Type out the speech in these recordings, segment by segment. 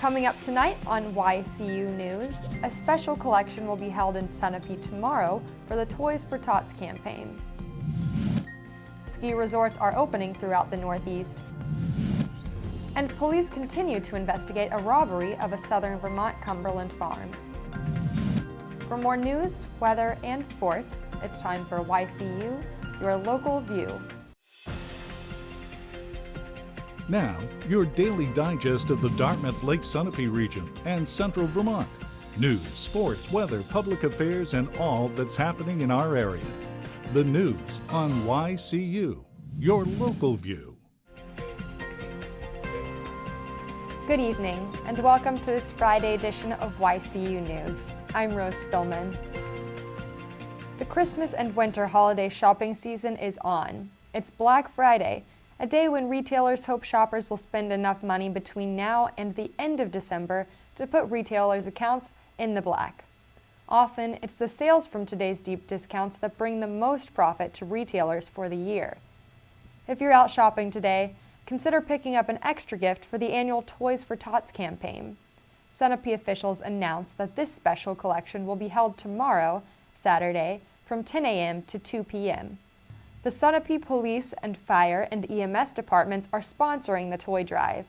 Coming up tonight on YCU News, a special collection will be held in Sunapee tomorrow for the Toys for Tots campaign. Ski resorts are opening throughout the Northeast. And police continue to investigate a robbery of a southern Vermont Cumberland Farms. For more news, weather, and sports, it's time for YCU, your local view. Now, your daily digest of the Dartmouth Lake Sunapee region and central Vermont. News, sports, weather, public affairs, and all that's happening in our area. The news on YCU, your local view. Good evening, and welcome to this Friday edition of YCU News. I'm Rose Spillman. The Christmas and winter holiday shopping season is on. It's Black Friday, a day when retailers hope shoppers will spend enough money between now and the end of December to put retailers' accounts in the black. Often, it's the sales from today's deep discounts that bring the most profit to retailers for the year. If you're out shopping today, consider picking up an extra gift for the annual Toys for Tots campaign. Sunapee officials announced that this special collection will be held tomorrow, Saturday, from 10 a.m. to 2 p.m. The Sunapee Police and Fire and EMS departments are sponsoring the toy drive.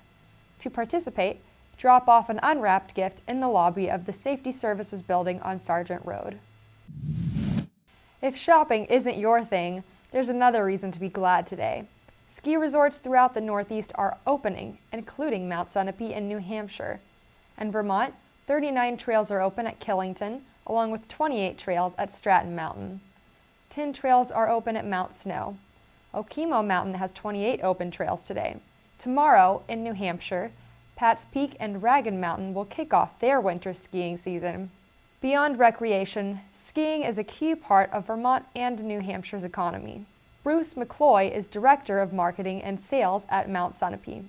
To participate, drop off an unwrapped gift in the lobby of the Safety Services building on Sargent Road. If shopping isn't your thing, there's another reason to be glad today. Ski resorts throughout the Northeast are opening, including Mount Sunapee in New Hampshire. In Vermont, 39 trails are open at Killington, along with 28 trails at Stratton Mountain. 10 trails are open at Mount Snow. Okemo Mountain has 28 open trails today. Tomorrow, in New Hampshire, Pat's Peak and Ragged Mountain will kick off their winter skiing season. Beyond recreation, skiing is a key part of Vermont and New Hampshire's economy. Bruce McCloy is Director of Marketing and Sales at Mount Sunapee.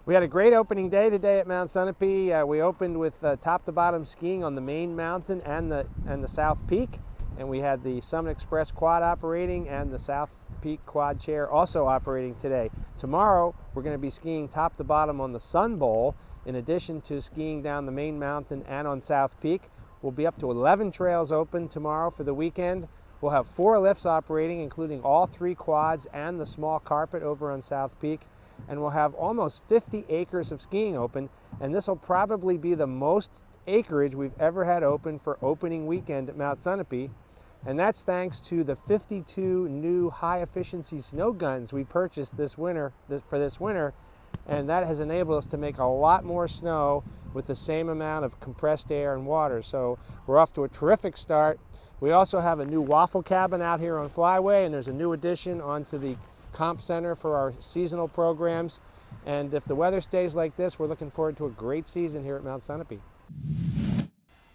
We had a great opening day today at Mount Sunapee. We opened with top-to-bottom skiing on the main mountain and the South Peak. And we had the Summit Express quad operating and the South Peak quad chair also operating today. Tomorrow, we're going to be skiing top to bottom on the Sun Bowl, in addition to skiing down the main mountain and on South Peak. We'll be up to 11 trails open tomorrow for the weekend. We'll have 4 lifts operating, including all 3 quads and the small carpet over on South Peak. And we'll have almost 50 acres of skiing open, and this will probably be the most acreage we've ever had open for opening weekend at Mount Sunapee. And that's thanks to the 52 new high-efficiency snow guns we purchased for this winter, and that has enabled us to make a lot more snow with the same amount of compressed air and water. So we're off to a terrific start. We also have a new waffle cabin out here on Flyway, and there's a new addition onto the comp center for our seasonal programs. And if the weather stays like this, we're looking forward to a great season here at Mount Sunapee.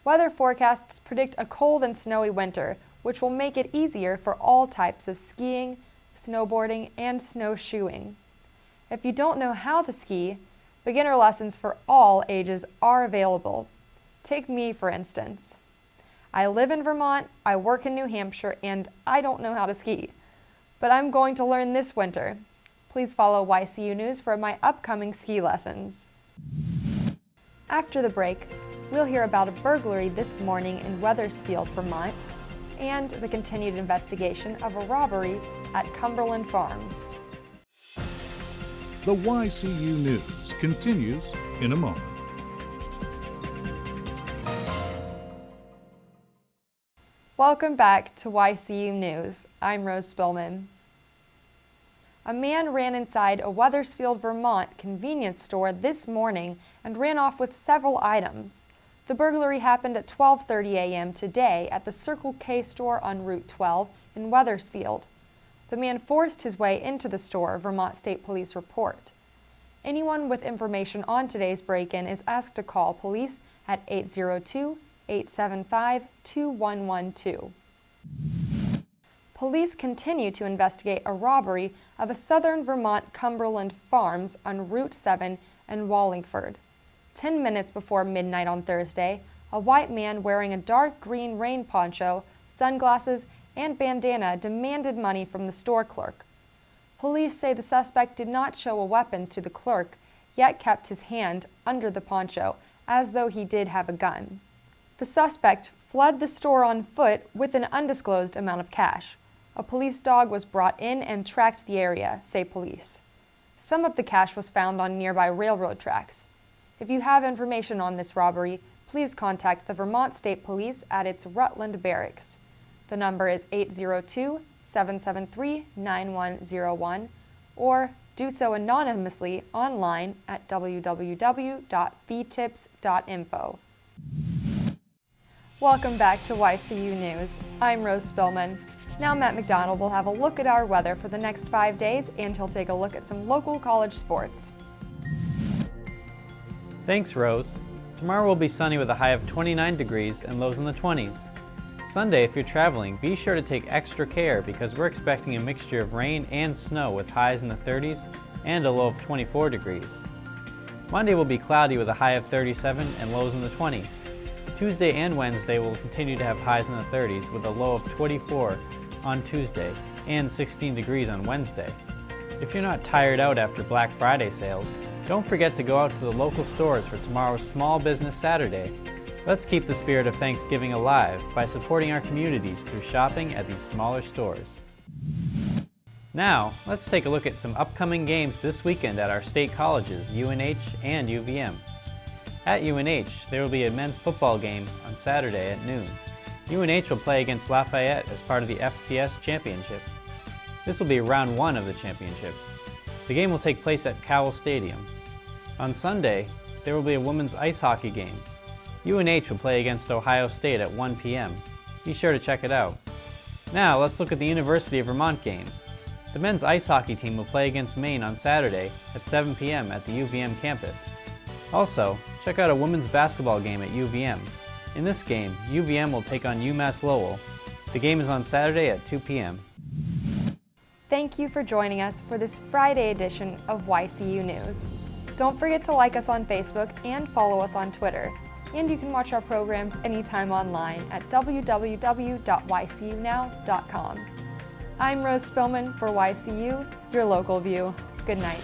Weather forecasts predict a cold and snowy winter, which will make it easier for all types of skiing, snowboarding, and snowshoeing. If you don't know how to ski, beginner lessons for all ages are available. Take me, for instance. I live in Vermont, I work in New Hampshire, and I don't know how to ski. But I'm going to learn this winter. Please follow YCU News for my upcoming ski lessons. After the break, we'll hear about a burglary this morning in Wethersfield, Vermont, and the continued investigation of a robbery at Cumberland Farms. The YCU News continues in a moment. Welcome back to YCU News. I'm Rose Spillman. A man ran inside a Wethersfield, Vermont convenience store this morning and ran off with several items. The burglary happened at 12:30 a.m. today at the Circle K store on Route 12 in Wethersfield. The man forced his way into the store, Vermont State Police report. Anyone with information on today's break-in is asked to call police at 802-875-2112. Police continue to investigate a robbery of a southern Vermont Cumberland Farms on Route 7 in Wallingford. 10 minutes before midnight on Thursday, a white man wearing a dark green rain poncho, sunglasses, and bandana demanded money from the store clerk. Police say the suspect did not show a weapon to the clerk, yet kept his hand under the poncho as though he did have a gun. The suspect fled the store on foot with an undisclosed amount of cash. A police dog was brought in and tracked the area, say police. Some of the cash was found on nearby railroad tracks. If you have information on this robbery, please contact the Vermont State Police at its Rutland Barracks. The number is 802-773-9101, or do so anonymously online at www.btips.info. Welcome back to YCU News. I'm Rose Spillman. Now Matt McDonald will have a look at our weather for the next 5 days, and he'll take a look at some local college sports. Thanks, Rose. Tomorrow will be sunny with a high of 29 degrees and lows in the 20s. Sunday, if you're traveling, be sure to take extra care because we're expecting a mixture of rain and snow with highs in the 30s and a low of 24 degrees. Monday will be cloudy with a high of 37 and lows in the 20s. Tuesday and Wednesday will continue to have highs in the 30s with a low of 24 on Tuesday and 16 degrees on Wednesday. If you're not tired out after Black Friday sales, don't forget to go out to the local stores for tomorrow's Small Business Saturday. Let's keep the spirit of Thanksgiving alive by supporting our communities through shopping at these smaller stores. Now, let's take a look at some upcoming games this weekend at our state colleges, UNH and UVM. At UNH, there will be a men's football game on Saturday at noon. UNH will play against Lafayette as part of the FCS Championship. This will be round 1 of the championship. The game will take place at Cowell Stadium. On Sunday, there will be a women's ice hockey game. UNH will play against Ohio State at 1 p.m. Be sure to check it out. Now, let's look at the University of Vermont games. The men's ice hockey team will play against Maine on Saturday at 7 p.m. at the UVM campus. Also, check out a women's basketball game at UVM. In this game, UVM will take on UMass Lowell. The game is on Saturday at 2 p.m. Thank you for joining us for this Friday edition of YCU News. Don't forget to like us on Facebook and follow us on Twitter. And you can watch our programs anytime online at www.ycunow.com. I'm Rose Spillman for YCU, your local view. Good night.